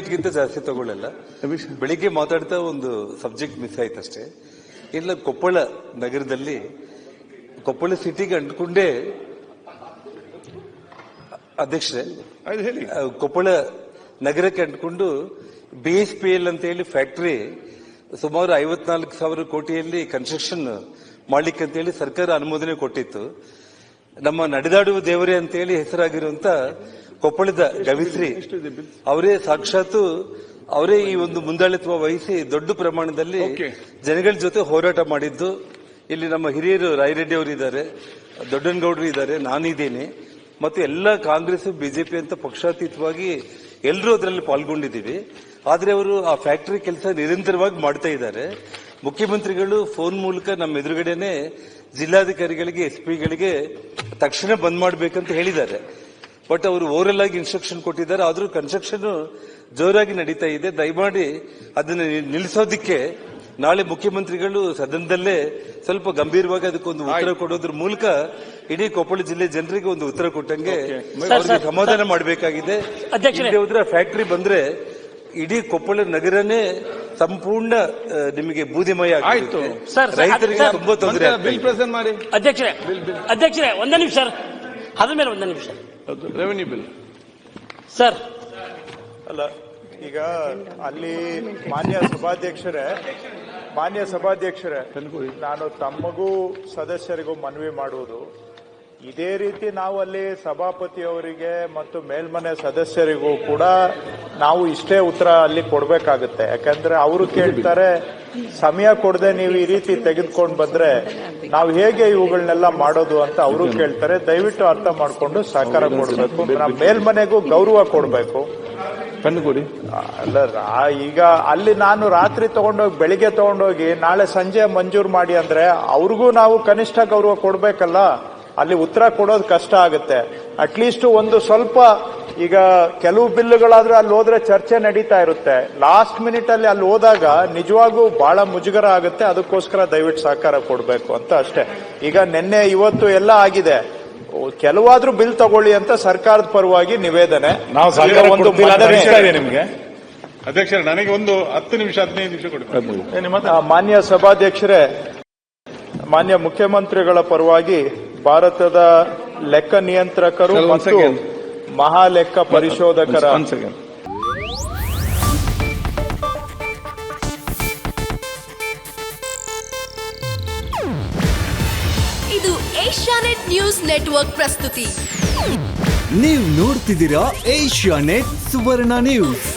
ಮಿನಿಟ್ಗಿಂತ ಜಾಸ್ತಿ ತಗೊಳ್ಳಲ್ಲ. ಬೆಳಿಗ್ಗೆ ಮಾತಾಡ್ತಾ ಒಂದು ಸಬ್ಜೆಕ್ಟ್ ಮಿಸ್ ಆಯ್ತು ಅಷ್ಟೇ. ಇಲ್ಲ, ಕೊಪ್ಪಳ ನಗರದಲ್ಲಿ ಕೊಪ್ಪಳ ಸಿಟಿಗೆ ಅಂಟ್ಕೊಂಡೇ ಅಧ್ಯಕ್ಷರೇ, ಕೊಪ್ಪಳ ನಗರಕ್ಕೆ ಅಂಟ್ಕೊಂಡು BSPL ಅಂತ ಹೇಳಿ ಫ್ಯಾಕ್ಟರಿ ಸುಮಾರು 54,000 ಕೋಟಿಯಲ್ಲಿ ಕನ್ಸ್ಟ್ರಕ್ಷನ್ ಮಾಡ್ಲಿಕ್ಕೆ ಅಂತ ಹೇಳಿ ಸರ್ಕಾರ ಅನುಮೋದನೆ ಕೊಟ್ಟಿತ್ತು. ನಮ್ಮ ನಡೆದಾಡುವ ದೇವರೇ ಅಂತ ಹೇಳಿ ಹೆಸರಾಗಿರುವಂತ ಕೊಪ್ಪಳದ ಗವಿಶ್ರೀ ಅವರೇ ಸಾಕ್ಷಾತ್ ಅವರೇ ಈ ಒಂದು ಮುಂದಾಳಿತ್ವ ವಹಿಸಿ ದೊಡ್ಡ ಪ್ರಮಾಣದಲ್ಲಿ ಜನಗಳ ಜೊತೆ ಹೋರಾಟ ಮಾಡಿದ್ದು. ಇಲ್ಲಿ ನಮ್ಮ ಹಿರಿಯರು ರಾಯರೆಡ್ಡಿ ಅವರು ಇದ್ದಾರೆ, ದೊಡ್ಡನಗೌಡರು ಇದ್ದಾರೆ, ನಾನಿದ್ದೀನಿ, ಮತ್ತು ಎಲ್ಲ ಕಾಂಗ್ರೆಸ್ ಬಿಜೆಪಿ ಅಂತ ಪಕ್ಷಾತೀತವಾಗಿ ಎಲ್ಲರೂ ಅದರಲ್ಲಿ ಪಾಲ್ಗೊಂಡಿದ್ದೀವಿ. ಆದ್ರೆ ಅವರು ಆ ಫ್ಯಾಕ್ಟರಿ ಕೆಲಸ ನಿರಂತರವಾಗಿ ಮಾಡ್ತಾ ಇದ್ದಾರೆ. ಮುಖ್ಯಮಂತ್ರಿಗಳು ಫೋನ್ ಮೂಲಕ ನಮ್ಮ ಎದುರುಗಡೆನೆ ಜಿಲ್ಲಾಧಿಕಾರಿಗಳಿಗೆ SP ಗಳಿಗೆ ತಕ್ಷಣ ಬಂದ್ ಮಾಡಬೇಕಂತ ಹೇಳಿದ್ದಾರೆ. ಬಟ್ ಅವರು ಓವರಲ್ ಆಗಿ ಇನ್ಸ್ಟ್ರಕ್ಷನ್ ಕೊಟ್ಟಿದ್ದಾರೆ. ಆದ್ರೂ ಕನ್ಸ್ಟ್ರಕ್ಷನ್ ಜೋರಾಗಿ ನಡೀತಾ ಇದೆ. ದಯಮಾಡಿ ಅದನ್ನು ನಿಲ್ಲಿಸೋದಿಕ್ಕೆ ನಾಳೆ ಮುಖ್ಯಮಂತ್ರಿಗಳು ಸದನದಲ್ಲೇ ಸ್ವಲ್ಪ ಗಂಭೀರವಾಗಿ ಅದಕ್ಕೊಂದು ಉತ್ತರ ಕೊಡೋದ್ರ ಮೂಲಕ ಇಡೀ ಕೊಪ್ಪಳ ಜಿಲ್ಲೆ ಜನರಿಗೆ ಒಂದು ಉತ್ತರ ಕೊಟ್ಟಂಗೆ ಅವರಿಗೆ ಸಮಾಧಾನ ಮಾಡಬೇಕಾಗಿದೆ. ಫ್ಯಾಕ್ಟರಿ ಬಂದ್ರೆ ಇಡೀ ಕೊಪ್ಪಳ ನಗರನೇ ಸಂಪೂರ್ಣ ನಿಮಗೆ ಬೂದಿಮಯ ಆಯಿತು. ರೈತರಿಗೆ ತುಂಬಾ ತೊಂದರೆ. ಅಧ್ಯಕ್ಷರೇ ಒಂದೇ ನಿಮಿಷ ಸರ್, ಅದ್ರ ಮೇಲೆ ಒಂದೇ ನಿಮಿಷ. Revenue bill sir. ಅಲ್ಲ, ಈಗ ಅಲ್ಲಿ ಮಾನ್ಯ ಸಭಾಧ್ಯಕ್ಷರೇ ನಾನು ತಮ್ಮಗೂ ಸದಸ್ಯರಿಗೂ ಮನವಿ ಮಾಡುವುದು, ಇದೇ ರೀತಿ ನಾವು ಅಲ್ಲಿ ಸಭಾಪತಿಯವರಿಗೆ ಮತ್ತು ಮೇಲ್ಮನೆ ಸದಸ್ಯರಿಗೂ ಕೂಡ ನಾವು ಇಷ್ಟೇ ಉತ್ತರ ಅಲ್ಲಿ ಕೊಡಬೇಕಾಗುತ್ತೆ. ಯಾಕಂದ್ರೆ ಅವರು ಕೇಳ್ತಾರೆ, ಸಮಯ ಕೊಡದೆ ನೀವು ಈ ರೀತಿ ತೆಗೆದುಕೊಂಡು ಬಂದ್ರೆ ನಾವು ಹೇಗೆ ಇವುಗಳನ್ನೆಲ್ಲ ಮಾಡೋದು ಅಂತ ಅವರು ಕೇಳ್ತಾರೆ. ದಯವಿಟ್ಟು ಅರ್ಥ ಮಾಡಿಕೊಂಡು ಸಹಕಾರ ಕೊಡಬೇಕು. ನಮ್ಮ ಮೇಲ್ಮನೆಗೂ ಗೌರವ ಕೊಡಬೇಕು. ಕಣ್ಣುಗೂಡಿ ಅಲ್ಲ, ಈಗ ಅಲ್ಲಿ ನಾನು ರಾತ್ರಿ ತಗೊಂಡೋಗಿ ಬೆಳಿಗ್ಗೆ ತಗೊಂಡೋಗಿ ನಾಳೆ ಸಂಜೆ ಮಂಜೂರು ಮಾಡಿ ಅಂದ್ರೆ ಅವ್ರಿಗೂ ನಾವು ಕನಿಷ್ಠ ಗೌರವ ಕೊಡ್ಬೇಕಲ್ಲ. ಅಲ್ಲಿ ಉತ್ತರ ಕೊಡೋದು ಕಷ್ಟ ಆಗುತ್ತೆ. ಅಟ್ಲೀಸ್ಟ್ ಒಂದು ಸ್ವಲ್ಪ, ಈಗ ಕೆಲವು ಬಿಲ್లుಗಳಾದ್ರೆ ಅಲ್ಲಿ ಹೋದ್ರೆ ಚರ್ಚೆ ನಡೀತಾ ಇರುತ್ತೆ. ಲಾಸ್ಟ್ ಮಿನಿಟ್ ಅಲ್ಲಿ ಅಲ್ಲಿ ಹೋದಾಗ ನಿಜವಾಗೂ ಬಹಳ ಮುಜುಗರ ಆಗುತ್ತೆ. ಅದಕ್ಕೋಸ್ಕರ ದಯವಿಟ್ಟು ಸಹಕಾರ ಕೊಡಬೇಕು ಅಂತ ಅಷ್ಟೇ. ಈಗ ನಿನ್ನೆ ಇವತ್ತು ಎಲ್ಲ ಆಗಿದೆ, ಕೆಲವಾದ್ರೂ ಬಿಲ್ ತಗೊಳ್ಳಿ ಅಂತ ಸರ್ಕಾರದ ಪರವಾಗಿ ನಿವೇದನೆ. ನಾವು ನಿಮಗೆ ಅಧ್ಯಕ್ಷರೇ, ನನಗೆ ಒಂದು 10 ನಿಮಿಷ 15 ನಿಮಿಷ ಕೊಡಿ. ಮಾನ್ಯ ಸಭಾಧ್ಯಕ್ಷರೇ, ಮಾನ್ಯ ಮುಖ್ಯಮಂತ್ರಿಗಳ ಪರವಾಗಿ ಭಾರತದ ಲೆಕ್ಕ ನಿಯಂತ್ರಕರು ಮತ್ತು ಮಹಾಲೆಕ್ಕ ಪರಿಶೋಧಕರ ಇದು ಏಷ್ಯಾನೆಟ್ ನ್ಯೂಸ್ ನೆಟ್ವರ್ಕ್ ಪ್ರಸ್ತುತಿ. ನೀವು ನೋಡ್ತಿದ್ದೀರಾ ಏಷ್ಯಾನೆಟ್ ಸುವರ್ಣ ನ್ಯೂಸ್.